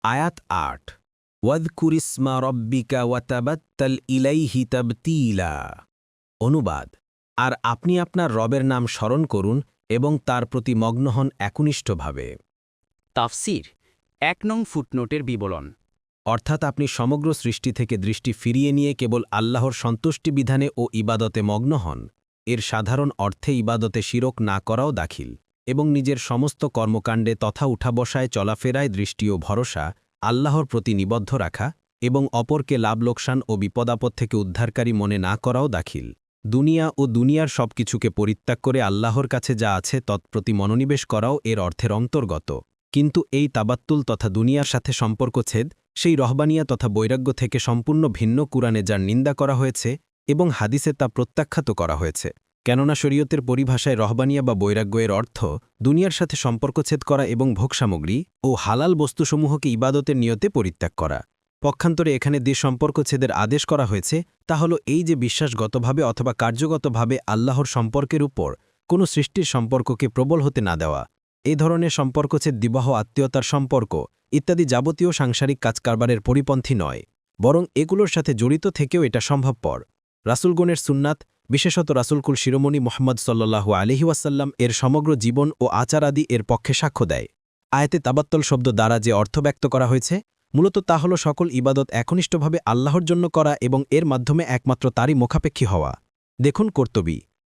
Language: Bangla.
আয়াত ৮ ওয়াযকুর ইসমা রব্বিকা ওয়াতাবাত্তাল ইলাইহি তাবতীলা। অনুবাদ, আর আপনি আপনার রবের নাম স্মরণ করুন এবং তার প্রতি মগ্ন হন একনিষ্ঠভাবে। তাফসির ১ নং ফুটনোটের বিবরণ। অর্থাৎ আপনি সমগ্র সৃষ্টি থেকে দৃষ্টি ফিরিয়ে নিয়ে কেবল আল্লাহর সন্তুষ্টি বিধানে ও ইবাদতে মগ্ন হন। এর সাধারণ অর্থে ইবাদতে শিরক না করাও দাখিল এবং নিজের সমস্ত কর্মকাণ্ডে তথা উঠা বসায় চলাফেরায় দৃষ্টি ও ভরসা আল্লাহর প্রতি নিবদ্ধ রাখা এবং অপরকে লাভ লোকসান ও বিপদাপদ থেকে উদ্ধারকারী মনে না করাও দাখিল। দুনিয়া ও দুনিয়ার সবকিছুকে পরিত্যাগ করে আল্লাহর কাছে যা আছে তৎপ্রতি মনোনিবেশ করাও এর অর্থের অন্তর্গত। কিন্তু এই তাবাত্তুল তথা দুনিয়ার সাথে সম্পর্কছেদ সেই রহবানিয়া তথা বৈরাগ্য থেকে সম্পূর্ণ ভিন্ন কুরআনে যার নিন্দা করা হয়েছে এবং হাদিসে তা প্রত্যাখ্যাত করা হয়েছে। কেননা শরীয়তের পরিভাষায় রহবানিয়া বা বৈরাগ্য এর অর্থ দুনিয়ার সাথে সম্পর্কছেদ করা এবং ভোগসামগ্রী ও হালাল বস্তুসমূহকে ইবাদতের নিয়তে পরিত্যাগ করা। পক্ষান্তরে এখানে যে সম্পর্কছেদের আদেশ করা হয়েছে তা হল এই যে বিশ্বাসগতভাবে অথবা কার্যগতভাবে আল্লাহর সম্পর্কের উপর কোনো সৃষ্টির সম্পর্ককে প্রবল হতে না দেওয়া। এ ধরনের সম্পর্কছেদ বিবাহ, আত্মীয়তার সম্পর্ক ইত্যাদি যাবতীয় সাংসারিক কাজকারবারের পরিপন্থী নয়, বরং এগুলোর সাথে জড়িত থেকেও এটা সম্ভবপর। রাসূলগণের সুন্নাত, বিশেষত রাসূলকুল শিরোমণি মুহাম্মদ সাল্লাল্লাহু আলাইহি ওয়াসাল্লাম এর সমগ্র জীবন ও আচার আদি এর পক্ষে সাক্ষ্য দেয়। আয়াতে তাবাত্তল শব্দ দ্বারা যে অর্থ ব্যক্ত করা হয়েছে মূলত তা হল সকল ইবাদত একনিষ্ঠভাবে আল্লাহর জন্য করা এবং এর মাধ্যমে একমাত্র তারই মুখাপেক্ষী হওয়া। দেখুন কর্তবী